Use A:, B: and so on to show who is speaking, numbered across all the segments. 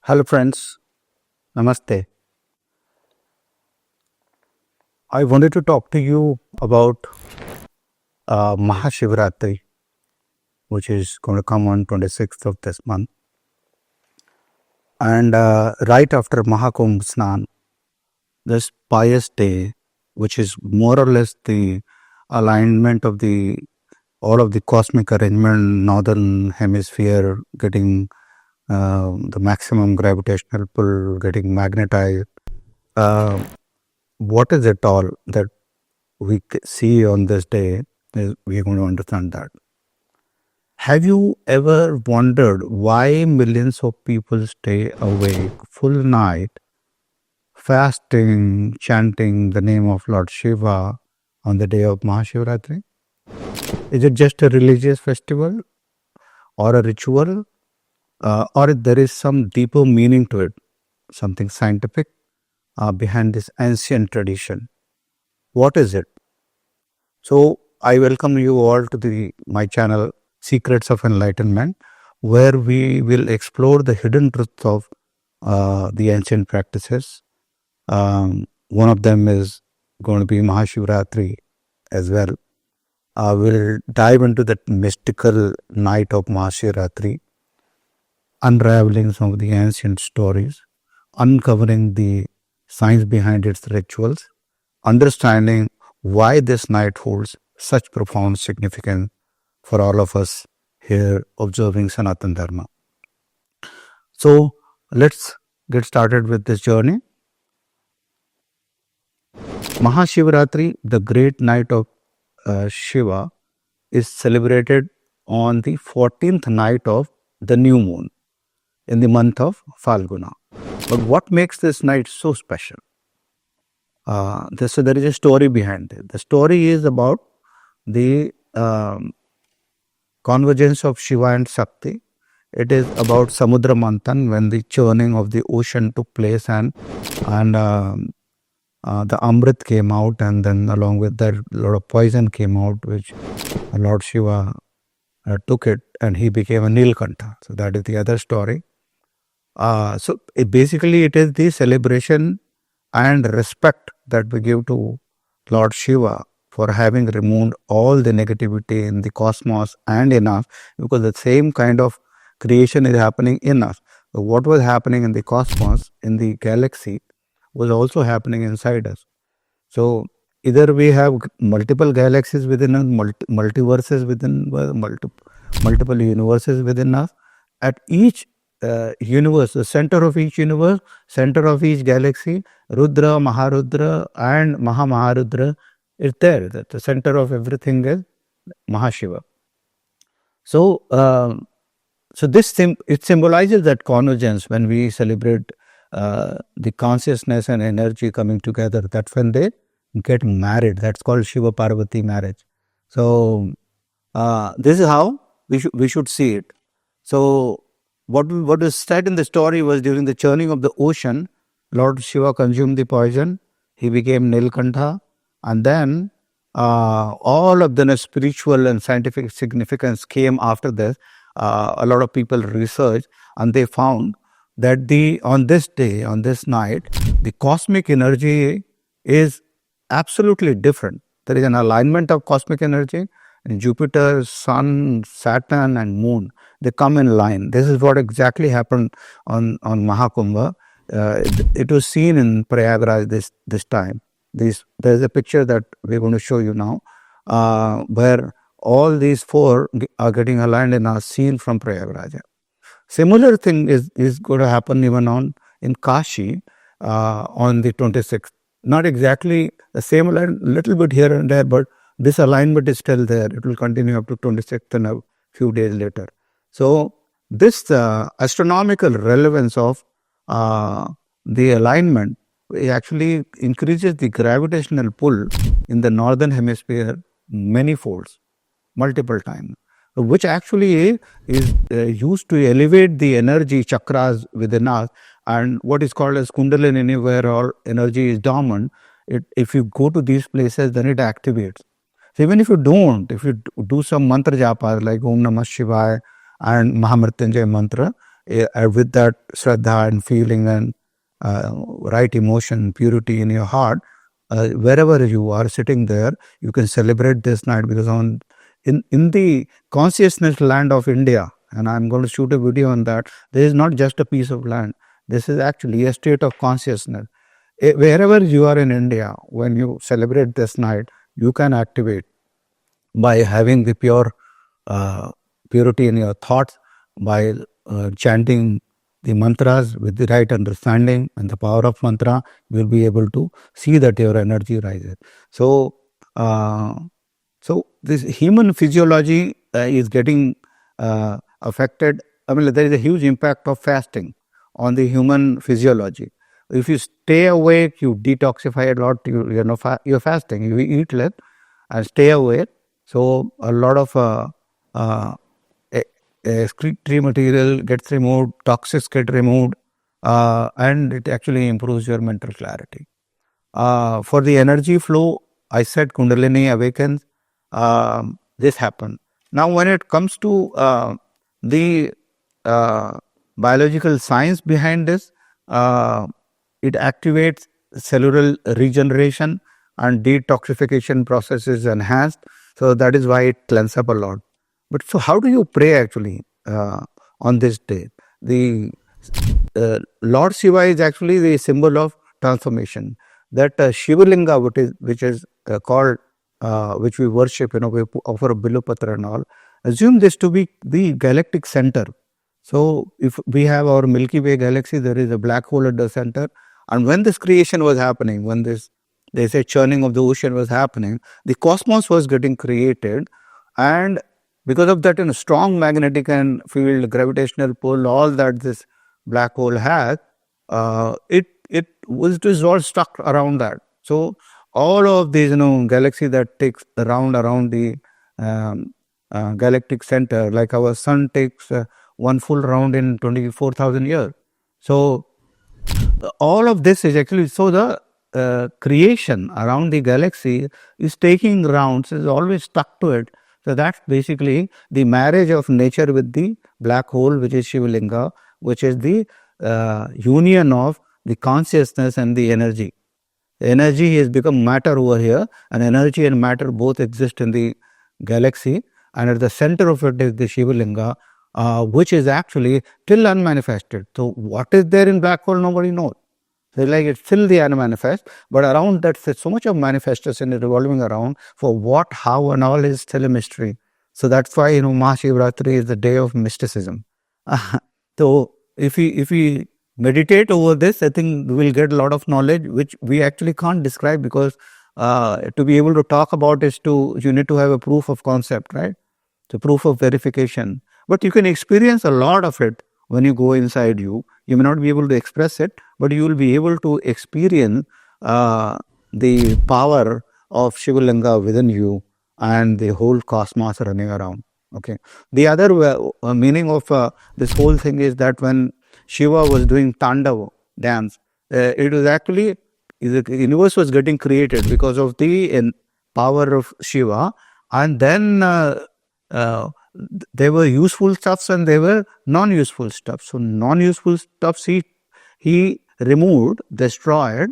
A: Hello friends, Namaste. I wanted to talk to you about Maha Shivratri, which is going to come on 26th of this month. And right after Mahakumbh Snan, this pious day, which is more or less the alignment of all of the cosmic arrangement, northern hemisphere getting the maximum gravitational pull, getting magnetized. What is it all that we see on this day? We are going to understand that. Have you ever wondered why millions of people stay awake full night, fasting, chanting the name of Lord Shiva on the day of Mahashivratri? Is it just a religious festival or a ritual, or there is some deeper meaning to it, something scientific behind this ancient tradition? What is it? So I welcome you all to my channel Secrets of Enlightenment, where we will explore the hidden truths of the ancient practices. One of them is going to be Mahashivratri as well. We'll dive into that mystical night of Mahashivratri, unraveling some of the ancient stories, uncovering the science behind its rituals, understanding why this night holds such profound significance for all of us here observing Sanatan Dharma. So let's get started with this journey. Mahashivratri, the great night of Shiva, is celebrated on the 14th night of the new moon in the month of Falguna. But what makes this night so special? So there is a story behind it. The story is about the convergence of Shiva and Shakti. It is about Samudra Manthan, when the churning of the ocean took place, and the Amrit came out, and then along with that a lot of poison came out, which Lord Shiva took it, and he became a Nilkantha. So that is the other story. Basically it is the celebration and respect that we give to Lord Shiva for having removed all the negativity in the cosmos and in us, because the same kind of creation is happening in us. So what was happening in the cosmos, in the galaxy, was also happening inside us. So either we have multiple galaxies within us, multiverses within multiple universes within us. At each universe, the center of each universe, center of each galaxy, Rudra, Maharudra and Maharudra is there. That the center of everything is Mahashiva. So, it symbolizes that convergence when we celebrate the consciousness and energy coming together. That's when they get married. That's called Shiva Parvati marriage. So, this is how we should see it. So, what was said in the story was, during the churning of the ocean, Lord Shiva consumed the poison. He became Nilkantha, and then all of the spiritual and scientific significance came after this. A lot of people researched, and they found that on this day, on this night, the cosmic energy is absolutely different. There is an alignment of cosmic energy. Jupiter, Sun, Saturn and Moon, they come in line. This is what exactly happened on Mahakumbha. It was seen in Prayagraj this time. There's a picture that we're going to show you now, where all these four are getting aligned and are seen from Prayagraj. Similar thing is going to happen even in Kashi on the 26th. Not exactly the same line, little bit here and there, but this alignment is still there. It will continue up to 26th and a few days later. So this astronomical relevance of the alignment actually increases the gravitational pull in the northern hemisphere many folds, multiple times, which actually is used to elevate the energy chakras within us, and what is called as Kundalini, where all energy is dormant. If you go to these places, then it activates. So even if you do some mantra japa like Om Namah Shivaya and Mahamrityunjay mantra, with that Shraddha and feeling and right emotion, purity in your heart, wherever you are sitting there, you can celebrate this night, because in the consciousness land of India, and I'm going to shoot a video on that, there is not just a piece of land. This is actually a state of consciousness. Wherever you are in India, when you celebrate this night, you can activate by having the purity in your thoughts, by chanting the mantras with the right understanding and the power of mantra. You will be able to see that your energy rises. So, so this human physiology is getting affected. I mean, there is a huge impact of fasting on the human physiology. If you stay awake, you detoxify a lot. You're fasting. You eat less and stay awake. So a lot of excretory material gets removed, toxins get removed, and it actually improves your mental clarity. For the energy flow, I said Kundalini awakens. This happened. Now, when it comes to the biological science behind this, it activates cellular regeneration and detoxification process is enhanced. So that is why it cleanses up a lot. But so how do you pray actually on this day? The Lord Shiva is actually the symbol of transformation. That Shivalinga, which is called, which we worship, we offer a Bilupatra and all, assume this to be the galactic center. So if we have our Milky Way galaxy, there is a black hole at the center. And when this creation was happening, when this, they say, churning of the ocean was happening, the cosmos was getting created, and because of that, strong magnetic and field, gravitational pull, all that this black hole has, it was just all stuck around that. So all of these, galaxy that takes around the galactic center, like our sun takes one full round in 24,000 years. So all of this is actually, so the creation around the galaxy is taking rounds, is always stuck to it. So that's basically the marriage of nature with the black hole, which is Shivalinga, which is the union of the consciousness and the energy. The energy has become matter over here, and energy and matter both exist in the galaxy, and at the center of it is the Shivalinga, which is actually still unmanifested. So what is there in black hole, nobody knows. So like it's still the unmanifest, but around that so much of manifestation is revolving around. For what, how, and all is still a mystery. So that's why Maha Shivratri is the day of mysticism. So if we meditate over this, I think we will get a lot of knowledge which we actually can't describe, because to be able to talk about is you need to have a proof of concept, right? So proof of verification. But you can experience a lot of it when you go inside you. You may not be able to express it, but you will be able to experience the power of Shivalinga within you and the whole cosmos running around. Okay. The other meaning of this whole thing is that when Shiva was doing Tandava dance, it was actually, the universe was getting created because of the power of Shiva, and then there were useful stuffs and there were non-useful stuff. So non-useful stuffs he removed, destroyed,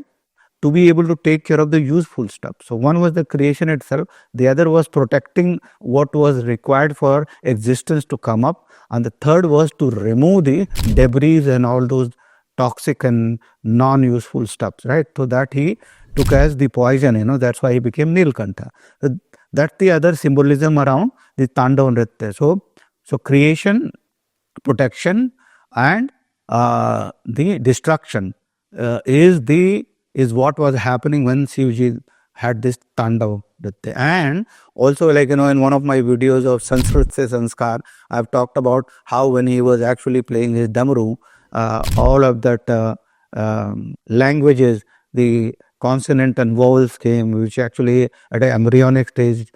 A: to be able to take care of the useful stuff. So one was the creation itself, the other was protecting what was required for existence to come up, and the third was to remove the debris and all those toxic and non-useful stuffs, right? So that he took as the poison, that's why he became Nilkantha. That's the other symbolism around the Tandava Nritya. So creation, protection, and the destruction is what was happening when Shivji had this Tandava Nritya. And also, like, in one of my videos of Sanskrit Se Sanskar, I've talked about how when he was actually playing his Damaru, all of that languages, the consonant and vowels came, which actually at an embryonic stage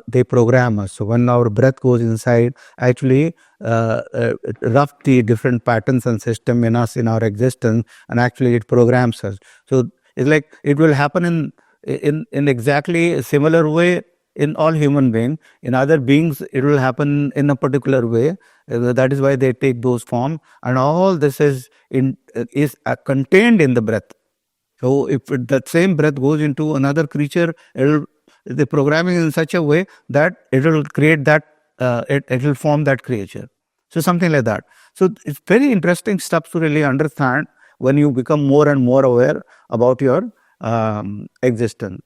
A: they program us. So when our breath goes inside, actually rough the different patterns and system in us, in our existence, and actually it programs us. So it's like it will happen in exactly a similar way in all human beings. In other beings, it will happen in a particular way. That is why they take those forms, and all this is contained in the breath. So if that same breath goes into another creature, the programming is in such a way that it will create that, it will form that creature. So something like that. So it's very interesting stuff to really understand when you become more and more aware about your existence.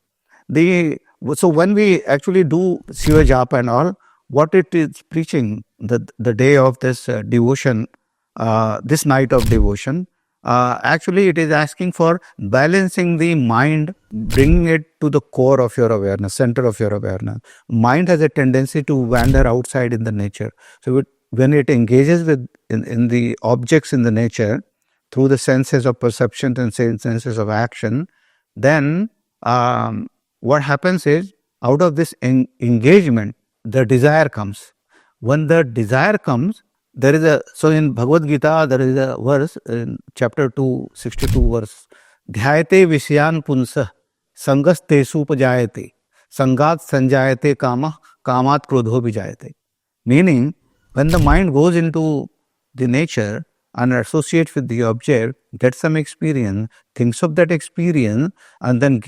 A: So when we actually do Shiva Japa and all, what it is preaching, the day of this devotion, this night of devotion, actually it is asking for balancing the mind, bringing it to the core of your awareness, center of your awareness. Mind has a tendency to wander outside in the nature. So when it engages with in the objects in the nature through the senses of perception and senses of action, then what happens is, out of this engagement, the desire comes. When the desire comes, there is so in Bhagavad Gita, there is a verse in chapter 2, 62 verse, Dhyayate Vishyan Punsa Sangas Tesu Pajayate Sangat Sanjayate Kama Kamat Krodho Vijayate. Meaning, when the mind goes into the nature and associates with the object, gets some experience, thinks of that experience, and then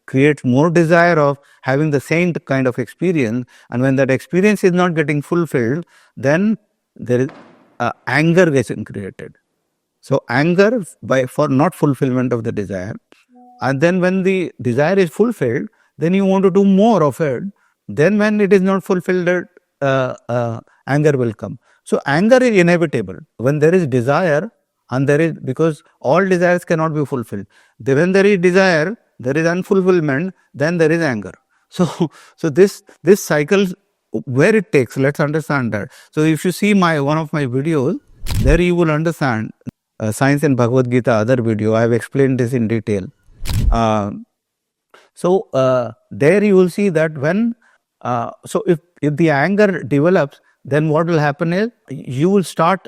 A: creates more desire of having the same kind of experience. And when that experience is not getting fulfilled, then there is anger gets created. So anger for not fulfillment of the desire. And then when the desire is fulfilled, then you want to do more of it. Then when it is not fulfilled, anger will come. So anger is inevitable. When there is desire, and there is, because all desires cannot be fulfilled. When there is desire, there is unfulfillment, then there is anger. So this cycle, where it takes, let's understand that. So if you see one of my videos, there you will understand Science in Bhagavad Gita, other video, I have explained this in detail. So there you will see that when, so if the anger develops, then what will happen is you will start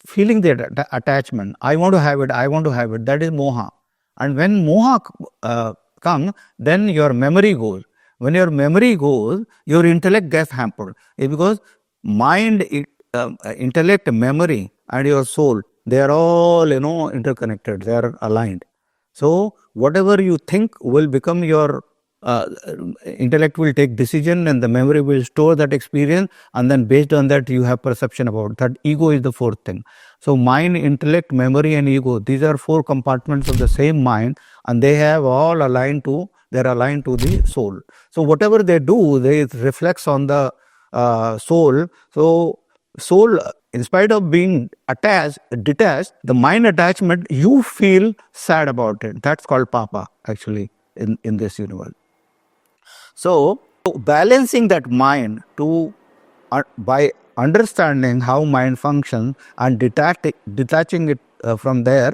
A: feeling the attachment. I want to have it, I want to have it. That is moha. And when moha comes, then your memory goes. When your memory goes, your intellect gets hampered. It's because mind, intellect, memory, and your soul, they are all, interconnected. They are aligned. So whatever you think will become your intellect will take decision, and the memory will store that experience, and then based on that you have perception about that. Ego is the fourth thing. So mind, intellect, memory, and ego, these are four compartments of the same mind, and they have all aligned to the soul. So whatever they do, they reflects on the soul. So soul, in spite of being detached, the mind attachment, you feel sad about it. That's called papa, actually, in this universe. So balancing that mind by understanding how mind functions and detaching it from there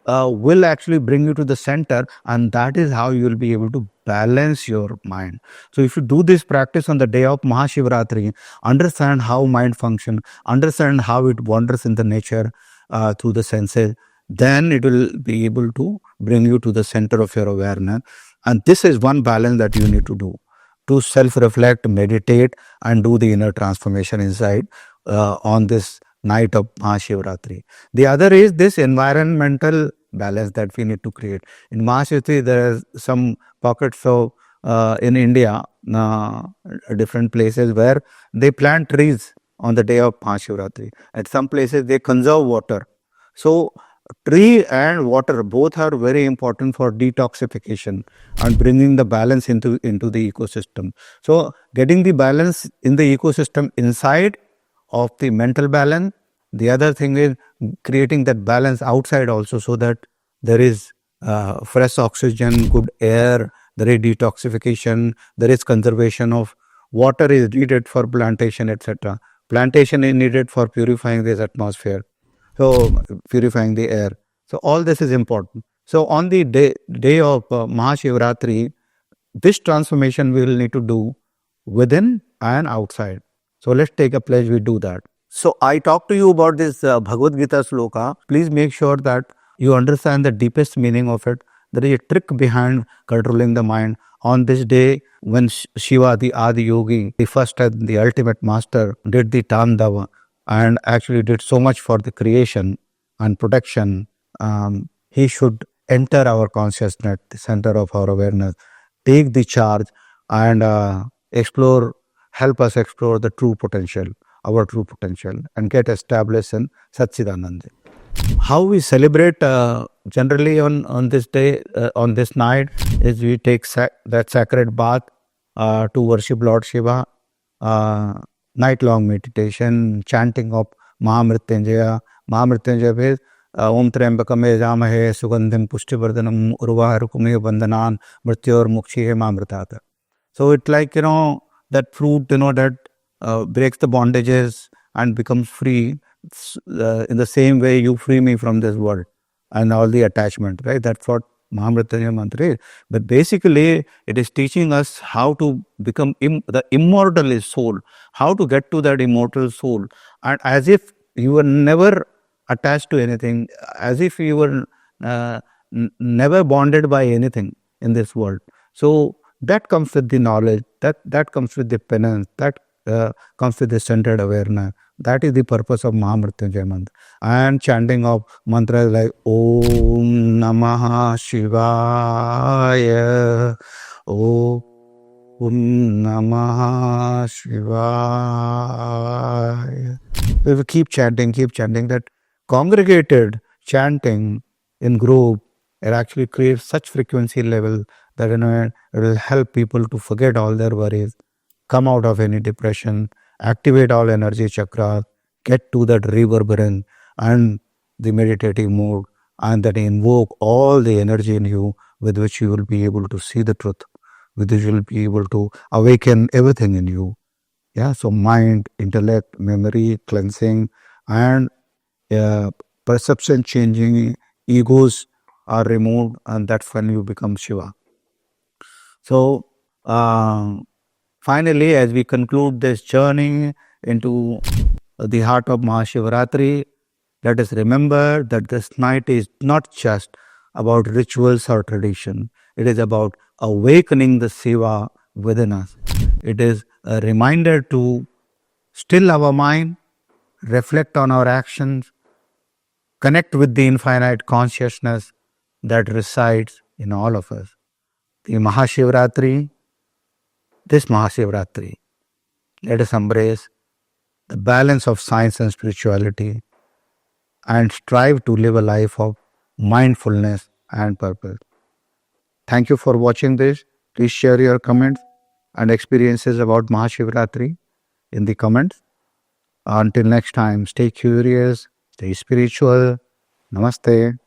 A: will actually bring you to the center, and that is how you will be able to balance your mind. So if you do this practice on the day of Maha Shivratri, understand how mind functions, understand how it wanders in the nature through the senses, then it will be able to bring you to the center of your awareness. And this is one balance that you need to do, to self-reflect, meditate, and do the inner transformation inside on this night of Mahashivratri. The other is this environmental balance that we need to create. In Mahashivratri, there are some pockets of in India, different places where they plant trees on the day of Mahashivratri. At some places, they conserve water. So tree and water both are very important for detoxification and bringing the balance into the ecosystem. So getting the balance in the ecosystem inside of the mental balance. The other thing is creating that balance outside also, so that there is fresh oxygen, good air, there is detoxification, there is conservation of water is needed for plantation, etc. Plantation is needed for purifying this atmosphere. So purifying the air. So all this is important. So on the day of Mahashivratri, this transformation we will need to do within and outside. So let's take a pledge, we do that. So I talked to you about this Bhagavad Gita sloka. Please make sure that you understand the deepest meaning of it. There is a trick behind controlling the mind. On this day, when Shiva, the Adiyogi, the first and the ultimate master, did the Tandava and actually did so much for the creation and protection, he should enter our consciousness, the center of our awareness, take the charge and explore, help us explore the true potential, our true potential, and get established in Satchidananda. How we celebrate generally on this day, on this night, is we take that sacred bath to worship Lord Shiva, night-long meditation, chanting of Mahamrityunjaya. Mahamrityunjaya means Om Trambakam Yajamahe Sugandhim Pushtivardhanam Urvarukume Vandanan Mrityor Mukshihe Mamritata. So it's like, that fruit, that breaks the bondages and becomes free. In the same way, you free me from this world and all the attachment, right? That's what Mahamrityunjaya mantra is. But basically, it is teaching us how to become the immortal soul, how to get to that immortal soul, and as if you were never attached to anything, as if you were never bonded by anything in this world. So that comes with the knowledge, that comes with the penance, that comes with the centered awareness. That is the purpose of Mahamrityunjaya mantra. And chanting of mantras like Om Namah Shivaya, Om Namah Shivaya. We will keep chanting that congregated chanting in group, it actually creates such frequency level that it will help people to forget all their worries, come out of any depression, activate all energy chakras, get to that reverberance and the meditative mode, and that invoke all the energy in you with which you will be able to see the truth, with which you will be able to awaken everything in you. Yeah, so mind, intellect, memory, cleansing, and perception changing, egos are removed, and that's when you become Shiva. So, finally, as we conclude this journey into the heart of Mahashivratri, let us remember that this night is not just about rituals or tradition. It is about awakening the Shiva within us. It is a reminder to still our mind, reflect on our actions, connect with the infinite consciousness that resides in all of us. The Mahashivratri, this Mahashivratri, let us embrace the balance of science and spirituality and strive to live a life of mindfulness and purpose. Thank you for watching this. Please share your comments and experiences about Mahashivratri in the comments. Until next time, stay curious, stay spiritual. Namaste.